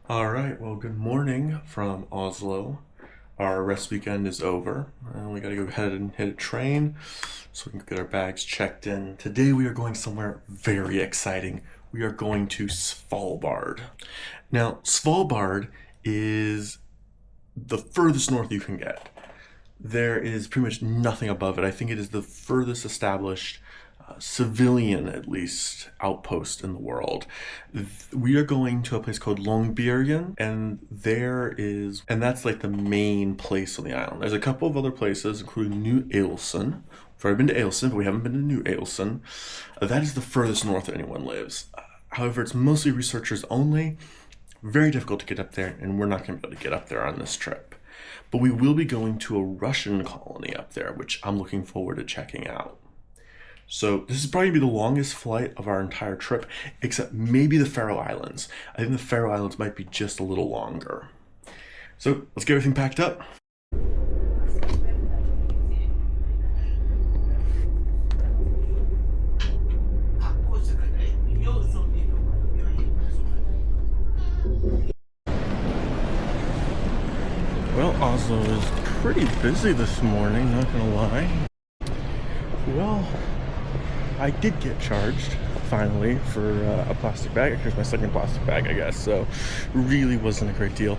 All right, well, good morning from Oslo. Our rest weekend is over, and we gotta go ahead and hit a train so we can get our bags checked in. Today we are going somewhere very exciting. We are going to Svalbard. Now, Svalbard is the furthest north you can get. There is pretty much nothing above it. I think it is the furthest established civilian, at least, outpost in the world. We are going to a place called Longyearbyen, and that's like the main place on the island. There's a couple of other places, including New Ailson. We've already been to Ailson, but we haven't been to New Ailson. That is the furthest north that anyone lives. However, it's mostly researchers only. Very difficult to get up there, and we're not going to be able to get up there on this trip. But we will be going to a Russian colony up there, which I'm looking forward to checking out. So this is probably going to be the longest flight of our entire trip, except maybe the Faroe Islands. I think the Faroe Islands might be just a little longer. So let's get everything packed up. Well, Oslo is pretty busy this morning, not gonna lie. Well, I did get charged, finally, for a plastic bag. Here's my second plastic bag, I guess, so really wasn't a great deal.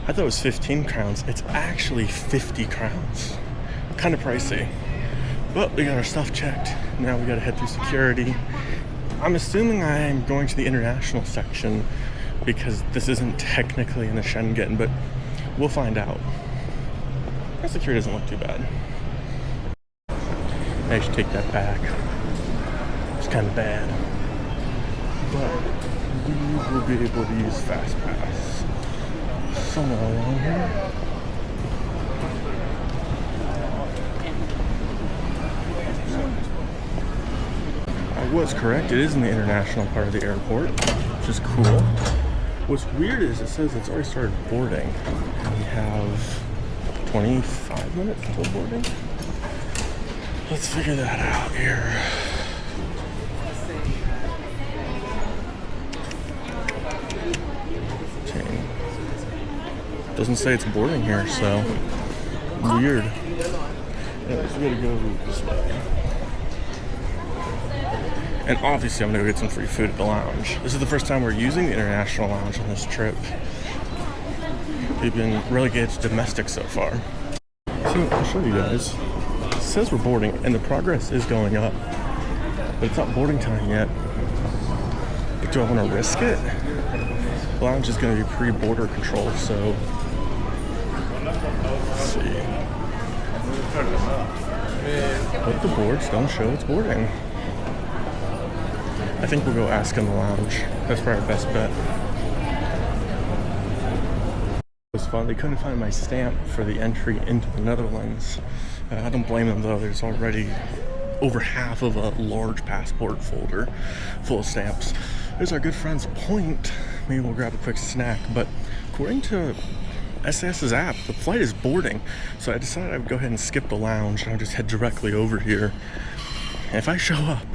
I thought it was 15 crowns. It's actually 50 crowns. Kind of pricey. But we got our stuff checked. Now we gotta head through security. I'm assuming I'm going to the international section because this isn't technically in the Schengen, but we'll find out. Our security doesn't look too bad. I should take that back. It's kind of bad. But we will be able to use FastPass somewhere along here. I was correct. It is in the international part of the airport, which is cool. What's weird is it says it's already started boarding. We have 25 minutes until boarding. Let's figure that out here. Doesn't say it's boarding here, so weird. Anyways, we gotta go this way. And obviously I'm gonna go get some free food at the lounge. This is the first time we're using the international lounge on this trip. We've been relegated to domestic so far. So I'll show you guys. It says we're boarding and the progress is going up, but it's not boarding time yet. But do I want to risk it? The lounge is going to be pre-border control, so let's see. But the boards don't show it's boarding. I think we'll go ask in the lounge. That's probably our best bet. It was fun. They couldn't find my stamp for the entry into the Netherlands. I don't blame them though. There's already over half of a large passport folder full of stamps. There's our good friend's point. Maybe we'll grab a quick snack. But according to SAS's app, the flight is boarding. So I decided I would go ahead and skip the lounge and I'll just head directly over here. And if I show up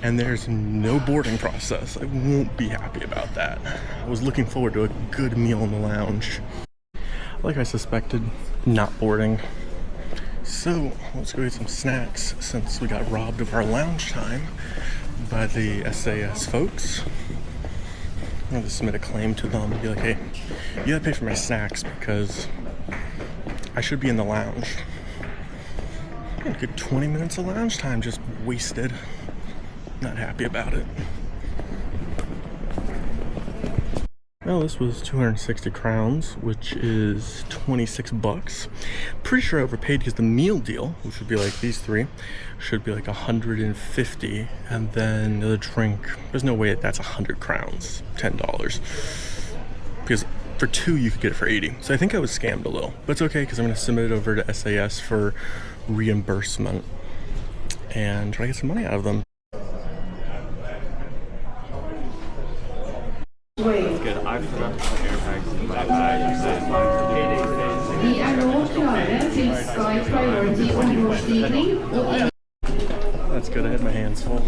and there's no boarding process, I won't be happy about that. I was looking forward to a good meal in the lounge. Like I suspected, not boarding. So let's go get some snacks since we got robbed of our lounge time by the SAS folks. I'm going to submit a claim to them and be like, hey, you gotta pay for my snacks because I should be in the lounge. A good 20 minutes of lounge time just wasted. Not happy about it. Well, this was 260 crowns, which is 26 bucks. Pretty sure I overpaid because the meal deal, which would be like these three, should be like 150, and then the drink, there's no way that's 100 crowns, $10. Because for two, you could get it for 80. So I think I was scammed a little, but it's okay because I'm going to submit it over to SAS for reimbursement and try to get some money out of them. That's good. I forgot to put airbags in my bag. Vi er nå klare til Sky Priority ombordstigning. That's good. I had my hands full.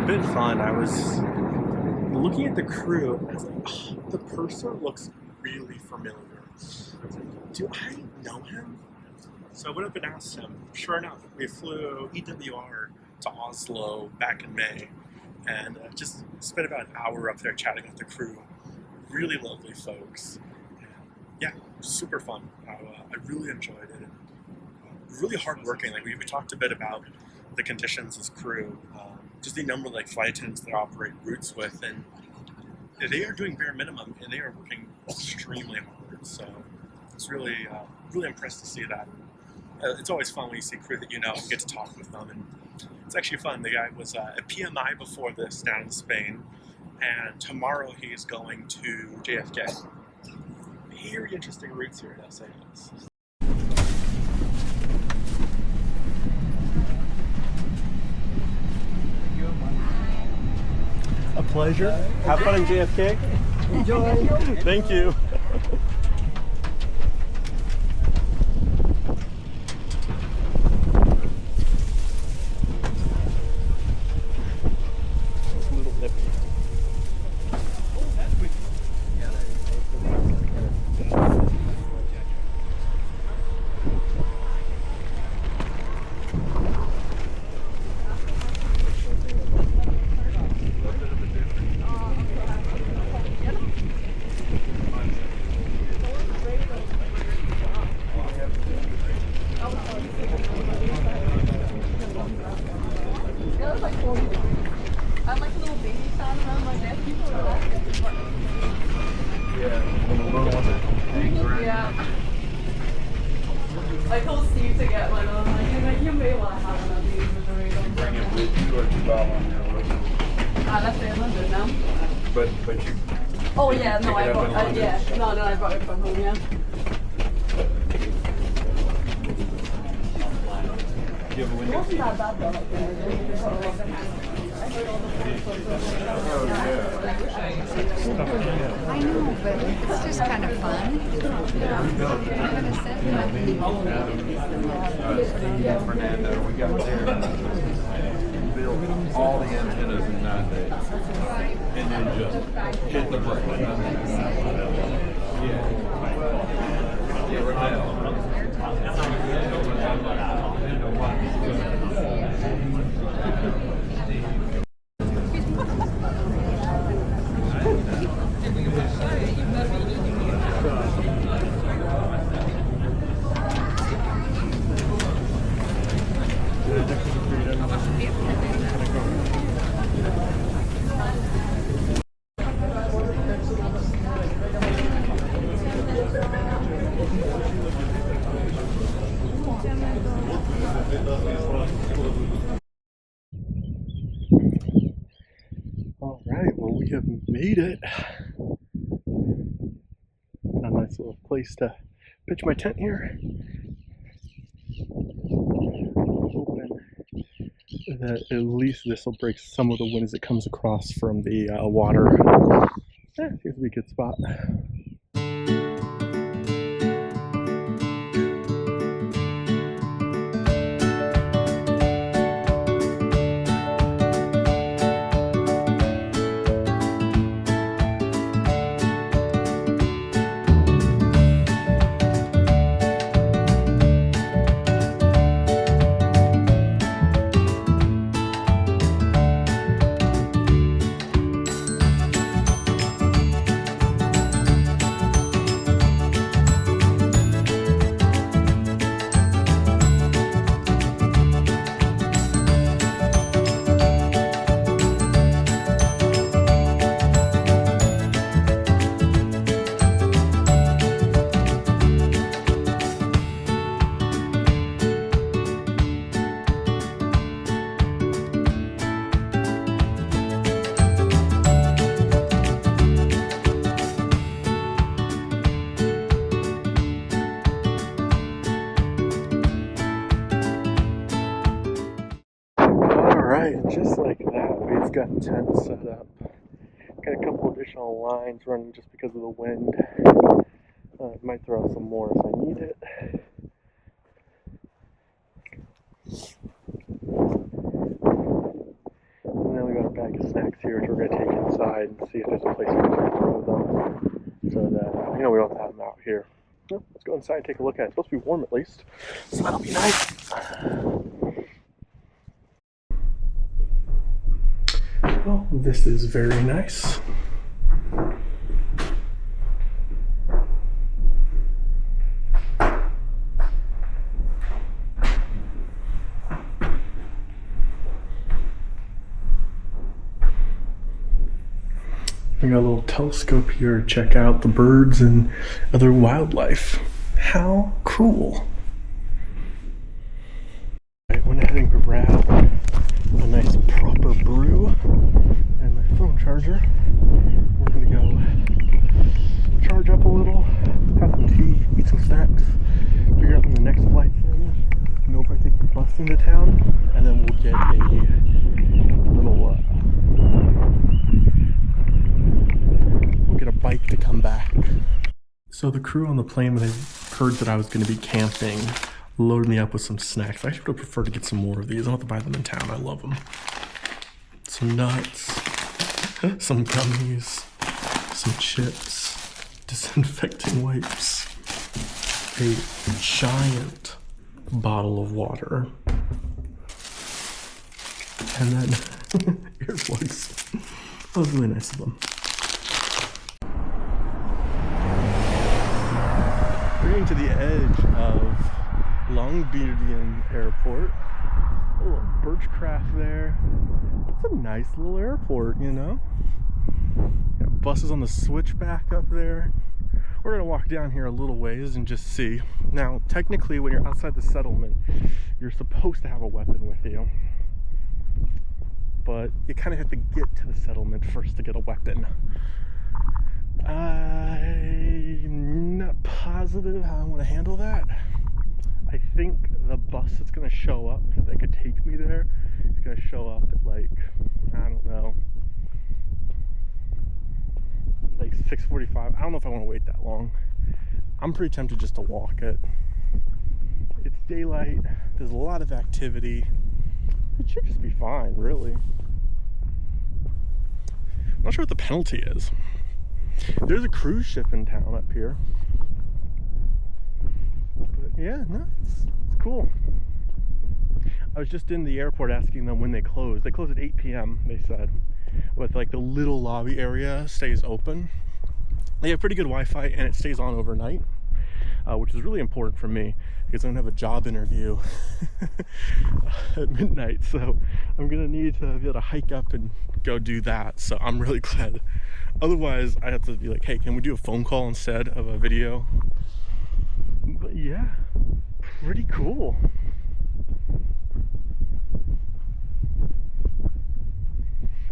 Bit fun. I was looking at the crew and I was like, oh, the purser looks really familiar. Do I know him? So I went up and asked him. Sure enough, we flew EWR to Oslo back in May and just spent about an hour up there chatting with the crew. Really lovely folks. Yeah, super fun. I really enjoyed it. Really hardworking. Like we talked a bit about the conditions as crew. Just the number of flight attendants that operate routes with, and they are doing bare minimum, and they are working extremely hard. So it's really, really impressed to see that. It's always fun when you see crew that you know and get to talk with them, and it's actually fun. The guy was a PMI before this down in Spain, and tomorrow he's going to JFK. Very interesting routes here at SAS. A pleasure. Have fun in JFK. Enjoy. Thank you. I told Steve to get one. I was like, you may want to have one of these. Bring it with you or you buy one there with you? I left it in London now. But you. Oh yeah, no, pick it I up brought. in London? Yeah, no, I brought it from home. Yeah. Do you have a window? It wasn't that bad though. Like, I know, but it's just kind of fun. Fernando, we got there and built all the antennas in 9 days. And then just hit the brake. All right, well, we have made it. A nice little place to pitch my tent here. Hoping that at least this will break some of the wind as it comes across from the water. Seems to be a good spot. And just like that, we've got tents set up. Got a couple additional lines running just because of the wind. I might throw out some more if I need it. And then we got a bag of snacks here, which we're going to take inside and see if there's a place we can throw them. So that, we don't have them out here. Well, let's go inside and take a look at it. It's supposed to be warm at least. So that'll be nice. Well, this is very nice. We got a little telescope here to check out the birds and other wildlife. How cool. Right, went ahead and grabbed a nice proper brew and my phone charger. We're gonna go charge up a little, have some tea, eat some snacks, figure out when the next flight's in, and we'll probably take the bus into town, and then we'll get a little get a bike to come back. So the crew on the plane, when they heard that I was going to be camping, loaded me up with some snacks. I actually would prefer to get some more of these. I don't have to buy them in town. I love them. Some nuts, some gummies, some chips, disinfecting wipes, a giant bottle of water, and then earplugs. That was really nice of them. We're getting to the edge of Longyearbyen Airport. A little birchcraft there. It's a nice little airport, you know? Got buses on the switchback up there. We're gonna walk down here a little ways and just see. Now, technically, when you're outside the settlement, you're supposed to have a weapon with you. But you kind of have to get to the settlement first to get a weapon. I'm not positive how I want to handle that. I think the bus that's going to show up, that could take me there, is going to show up at like, I don't know, like 6:45. I don't know if I want to wait that long. I'm pretty tempted just to walk it. It's daylight, there's a lot of activity. It should just be fine, really. I'm not sure what the penalty is. There's a cruise ship in town up here. But yeah, no, it's cool. I was just in the airport asking them when they close. They close at 8 p.m., they said. With like the little lobby area stays open. They have pretty good Wi-Fi and it stays on overnight, which is really important for me because I don't have a job interview at midnight. So I'm gonna need to be able to hike up and go do that. So I'm really glad. Otherwise, I have to be like, hey, can we do a phone call instead of a video? But yeah, pretty cool.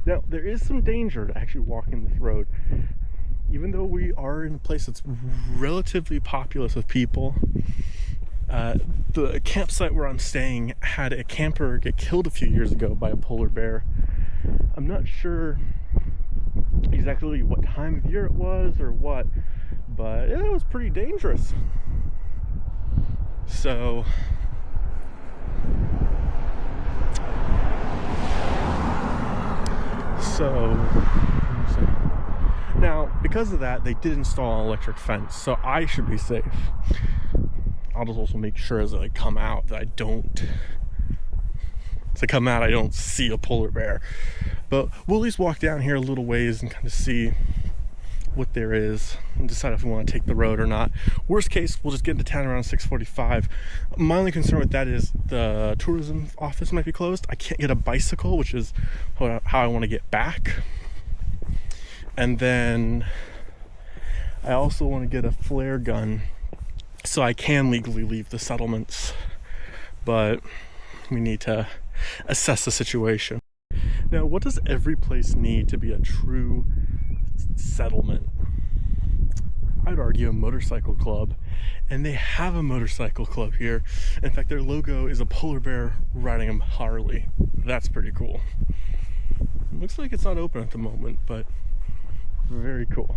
Now, there is some danger to actually walking this road. Even though we are in a place that's relatively populous with people, the campsite where I'm staying had a camper get killed a few years ago by a polar bear. I'm not sure exactly what time of year it was or what, but it was pretty dangerous. So now, because of that, they did install an electric fence, so I should be safe. I'll just also make sure as I come out that I don't see a polar bear. But we'll at least walk down here a little ways and kind of see what there is and decide if we want to take the road or not. Worst case, we'll just get into town around 6:45. My only concern with that is the tourism office might be closed. I can't get a bicycle, which is how I want to get back. And then I also want to get a flare gun so I can legally leave the settlements. But we need to assess the situation. Now, what does every place need to be a true settlement? I'd argue, a motorcycle club. And they have a motorcycle club here. In fact, their logo is a polar bear riding a Harley. That's pretty cool. Looks like it's not open at the moment, but very cool.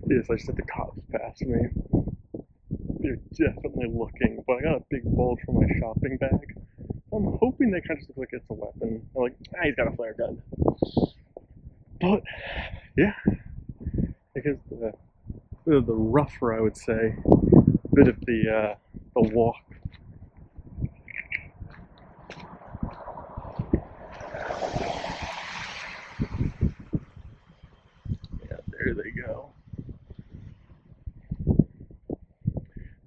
Yes, I just had the cops pass me. They're definitely looking, but I got a big bulge for my shopping bag. I'm hoping they kind of just look like it's a weapon. I'm like, he's got a flare gun. But yeah, because the rougher, I would say, bit of the walk. Yeah, there they go.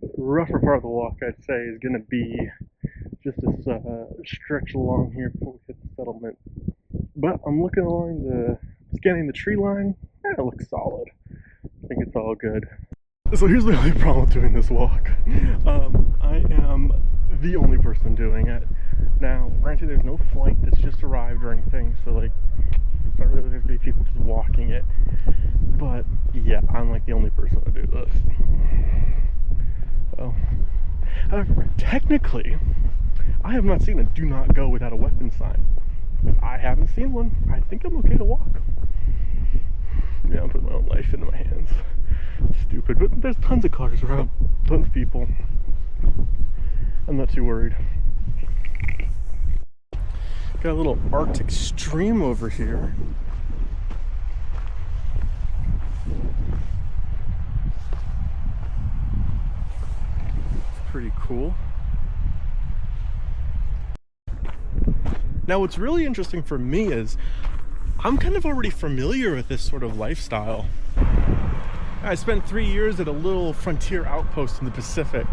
The rougher part of the walk, I'd say, is going to be just this stretch along here before we hit the settlement. But I'm looking along scanning the tree line. It looks solid. I think it's all good. So here's the only problem with doing this walk. I am the only person doing it. Now, granted, there's no flight that's just arrived or anything, so like, it's not really going to be people just walking it. But yeah, I'm like the only person to do this. So, however, technically, I have not seen a do not go without a weapon sign. If I haven't seen one, I think I'm okay to walk. Yeah, I'm putting my own life into my hands. Stupid, but there's tons of cars around, tons of people. I'm not too worried. Got a little Arctic stream over here. It's pretty cool. Now, what's really interesting for me is I'm kind of already familiar with this sort of lifestyle. I spent 3 years at a little frontier outpost in the Pacific.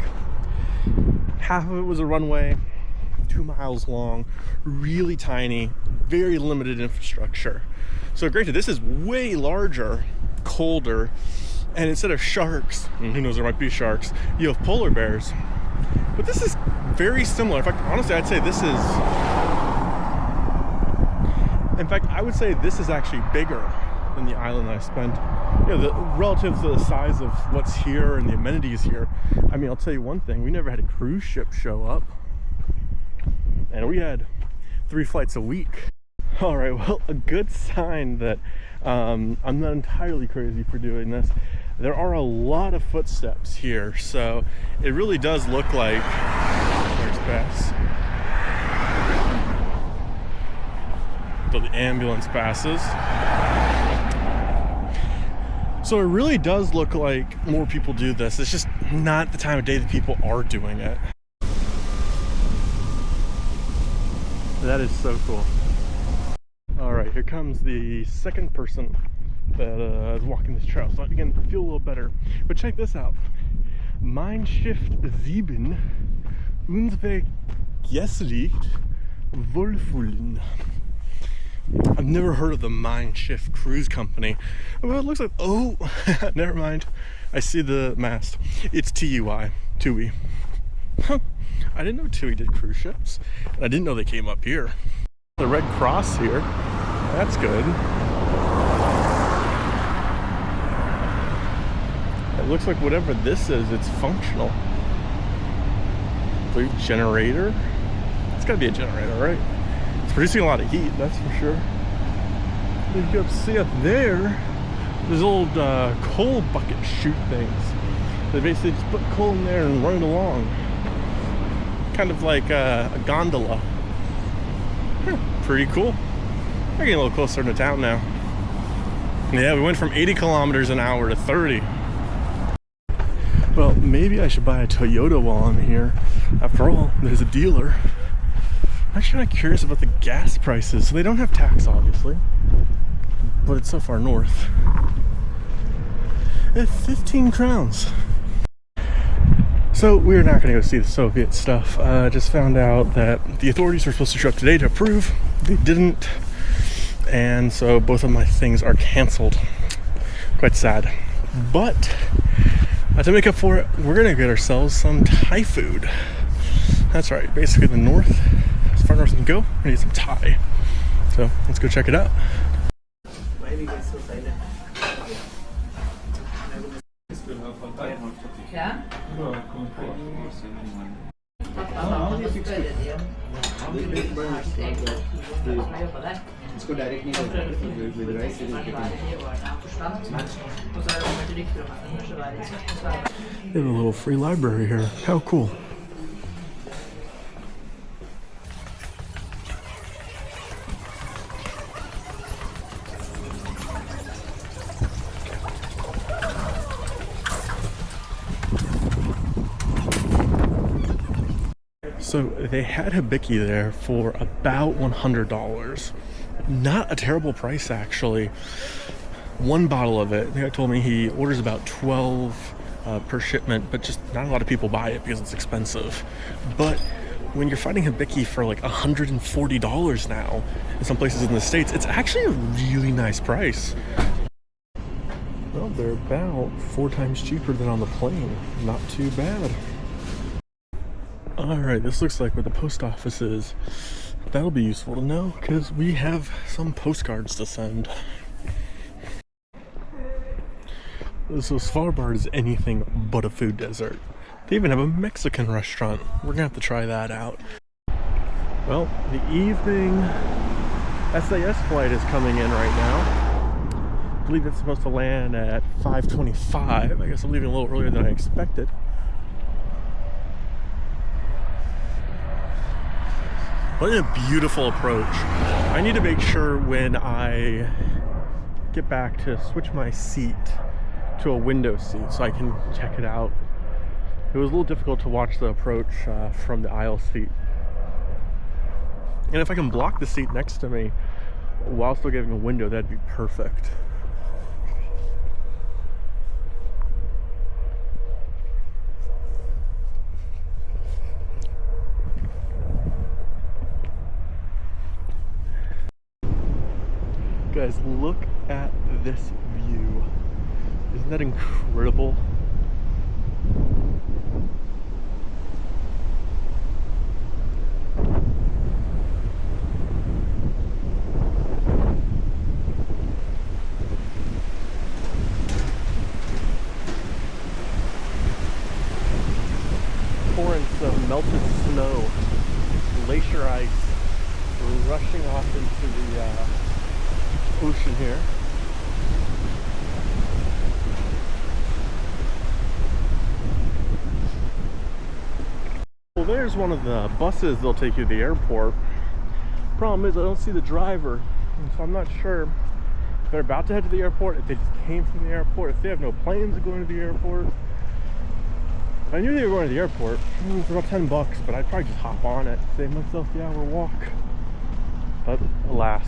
Half of it was a runway, 2 miles long, really tiny, very limited infrastructure. So granted, this is way larger, colder, and instead of sharks, and who knows, there might be sharks, you have polar bears. But this is very similar. In fact, honestly, I'd say this is... In fact, I would say this is actually bigger than the island I spent. You know, relative to the size of what's here and the amenities here. I mean, I'll tell you one thing, we never had a cruise ship show up. And we had 3 flights a week. All right, well, a good sign that I'm not entirely crazy for doing this. There are a lot of footsteps here, so it really does look like... There's Bess. So the ambulance passes. So it really does look like more people do this. It's just not the time of day that people are doing it. That is so cool. All right, here comes the second person that is walking this trail. So I begin to feel a little better. But check this out. Mein Schiff 7, unsere Gäste liegt wohlfühlen. I've never heard of the Mein Schiff Cruise Company. Well, it looks like, oh, never mind. I see the mast. It's TUI, TUI. Huh. I didn't know TUI did cruise ships. And I didn't know they came up here. The Red Cross here. That's good. It looks like whatever this is, it's functional. Blue generator. It's gotta be a generator, right? It's producing a lot of heat, that's for sure. You can see up there, there's old coal bucket chute things. They basically just put coal in there and run it along. Kind of like a gondola. Pretty cool. We're getting a little closer to town now. Yeah, we went from 80 kilometers an hour to 30. Well, maybe I should buy a Toyota while I'm here. After all, there's a dealer. I'm actually kind of curious about the gas prices. So they don't have tax, obviously, but it's so far north. 15 crowns. So we're not going to go see the Soviet stuff. Just found out that the authorities were supposed to show up today to approve. They didn't. And so both of my things are canceled. Quite sad. But to make up for it, we're going to get ourselves some Thai food. That's right. Basically the north, as far north as we can go, we need some Thai. So let's go check it out. They have a little free library here. How cool. So they had hibiki there for about $100. Not a terrible price, actually. One bottle of it, the guy told me he orders about 12 per shipment, but just not a lot of people buy it because it's expensive. But when you're finding hibiki for like $140 now in some places in the States, it's actually a really nice price. Well, they're about 4 times cheaper than on the plane. Not too bad. Alright, this looks like where the post office is. That'll be useful to know because we have some postcards to send. So Svalbard is anything but a food desert. They even have a Mexican restaurant. We're gonna have to try that out. Well, the evening SAS flight is coming in right now. I believe it's supposed to land at 5:25. I guess I'm leaving a little earlier than I expected. What a beautiful approach. I need to make sure when I get back to switch my seat to a window seat so I can check it out. It was a little difficult to watch the approach from the aisle seat. And if I can block the seat next to me while still getting a window, that'd be perfect. Guys, look at this view. Isn't that incredible? Torrents of melted snow, glacier ice, rushing off into the ocean here. Well, there's one of the buses that'll take you to the airport. Problem is I don't see the driver, and so I'm not sure if they're about to head to the airport, if they just came from the airport, if they have no plans of going to the airport. If I knew they were going to the airport, it's about $10, but I'd probably just hop on it, save myself the hour walk. But alas.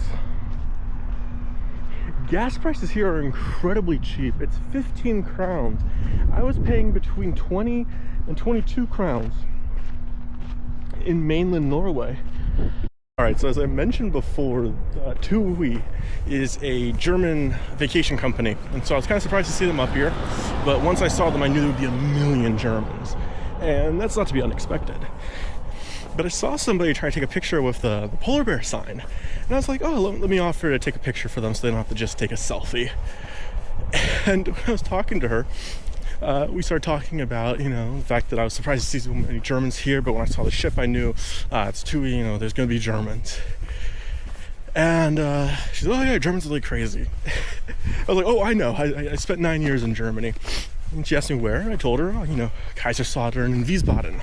Gas prices here are incredibly cheap. It's 15 crowns. I was paying between 20 and 22 crowns in mainland Norway. Alright, so as I mentioned before, TUI is a German vacation company, and so I was kind of surprised to see them up here, but once I saw them I knew there would be a million Germans, and that's not to be unexpected. But I saw somebody try to take a picture with the polar bear sign, and I was like, oh, let me offer to take a picture for them so they don't have to just take a selfie. And when I was talking to her, we started talking about, you know, the fact that I was surprised to see so many Germans here, but when I saw the ship I knew it's TUI, you know, there's going to be Germans. And she said, oh yeah, Germans are like crazy. I was like, oh, I know, I spent 9 years in Germany. And she asked me where, and I told her, oh, you know, Kaiserslautern and Wiesbaden.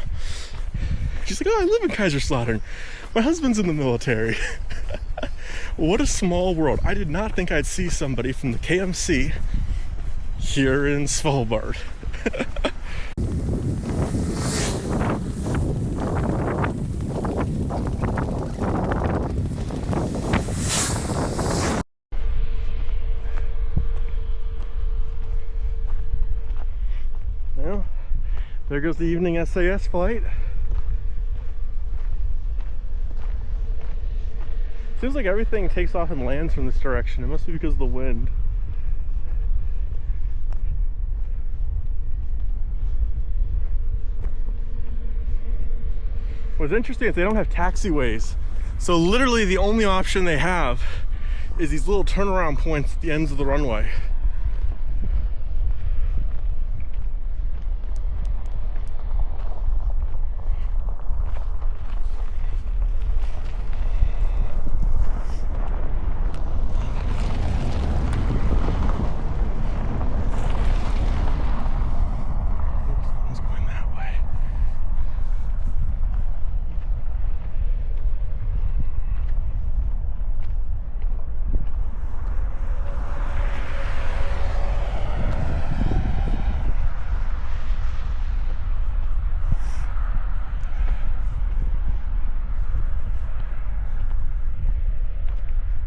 She's like, oh, I live in Kaiserslautern. My husband's in the military. What a small world. I did not think I'd see somebody from the KMC here in Svalbard. Well, there goes the evening SAS flight. Seems like everything takes off and lands from this direction. It must be because of the wind. What's interesting is they don't have taxiways So literally the only option they have is these little turnaround points at the ends of the runway. It's going that way.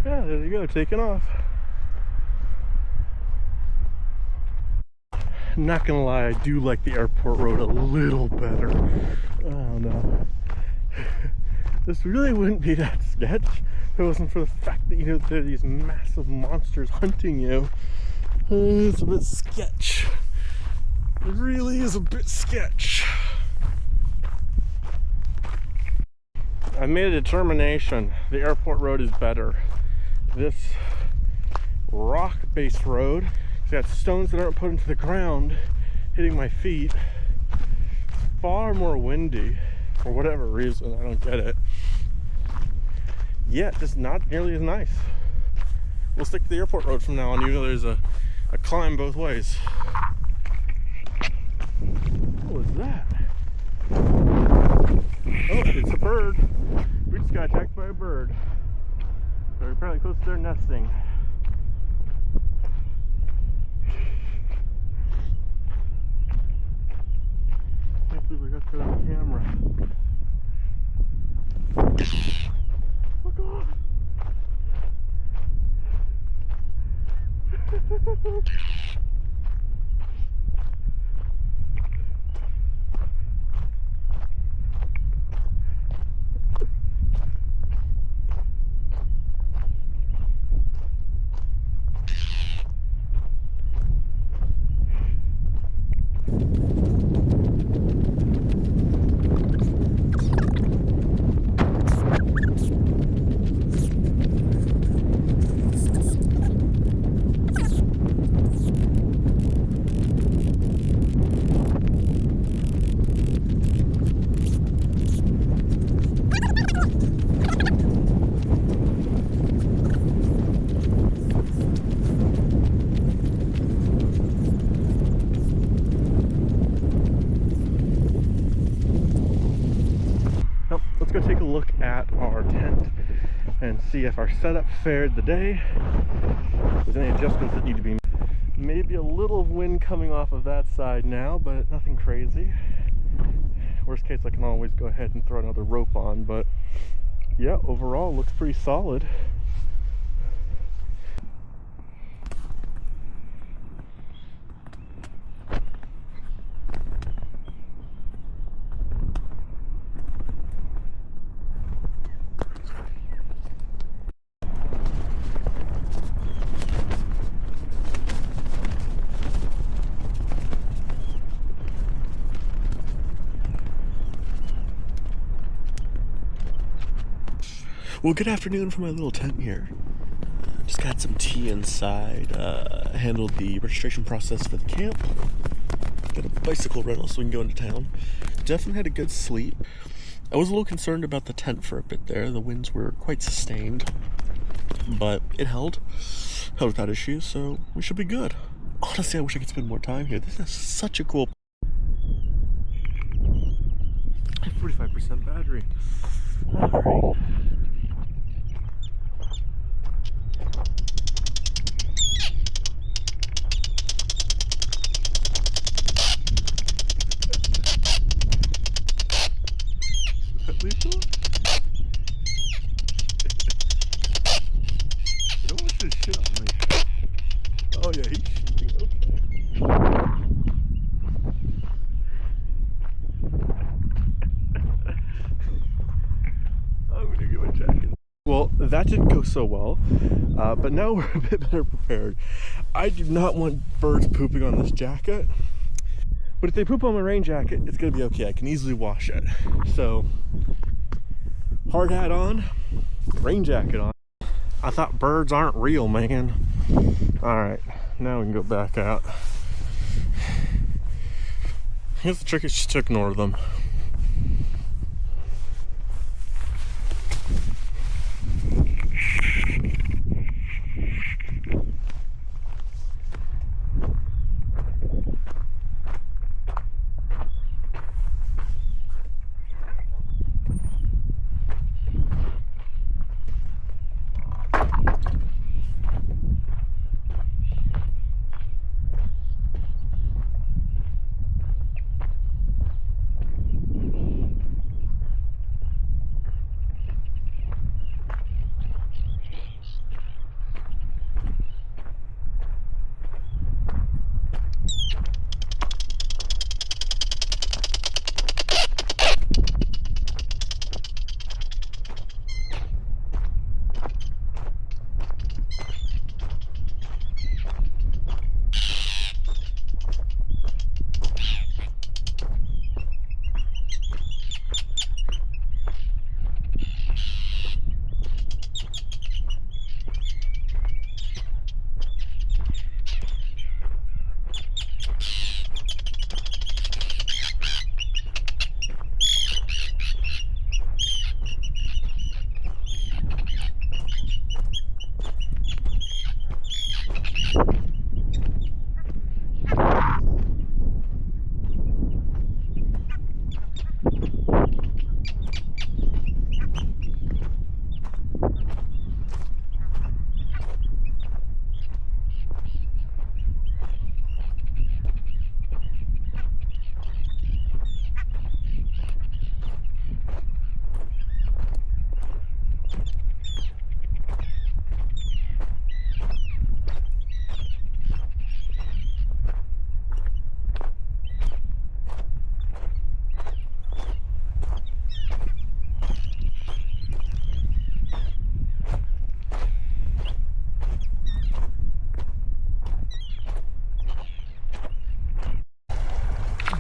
Yeah, there you go, taking off. Not gonna lie, I do like the airport road a little better. Oh no. This really wouldn't be that sketch if it wasn't for the fact that, you know, there are these massive monsters hunting you. It's a bit sketch. It really is a bit sketch. I made a determination. The airport road is better. This rock-based road, it's got stones that aren't put into the ground hitting my feet. Far more windy for whatever reason. I don't get it. Yet just not nearly as nice. We'll stick to the airport road from now on, even though there's a climb both ways. What was that? Oh, it's a bird. We just got attacked by a bird. They're apparently close to their nesting. Can't believe we got that on camera. Oh God! Let's go take a look at our tent and see if our setup fared the day. If there's any adjustments that need to be made. Maybe a little wind coming off of that side now, but nothing crazy. Worst case, I can always go ahead and throw another rope on, but yeah, overall looks pretty solid. Well, good afternoon from my little tent here. Just got some tea inside, handled the registration process for the camp, got a bicycle rental so we can go into town. Definitely had a good sleep. I was a little concerned about the tent for a bit there. The winds were quite sustained, but it held without issue, so we should be good. Honestly, I wish I could spend more time here. This is such a cool... I have 45% battery. Alright. Oh yeah, he's shooting. Okay. I'm gonna give a jacket. Well, that didn't go so well, but now we're a bit better prepared. I do not want birds pooping on this jacket, but if they poop on my rain jacket, it's gonna be okay. I can easily wash it. So Hard hat on, rain jacket on. I thought birds aren't real, man. All right, now we can go back out. Here's the trick, is just to ignore them.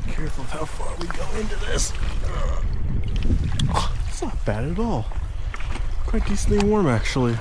Careful of how far we go into this. Oh, it's not bad at all. Quite decently warm, actually.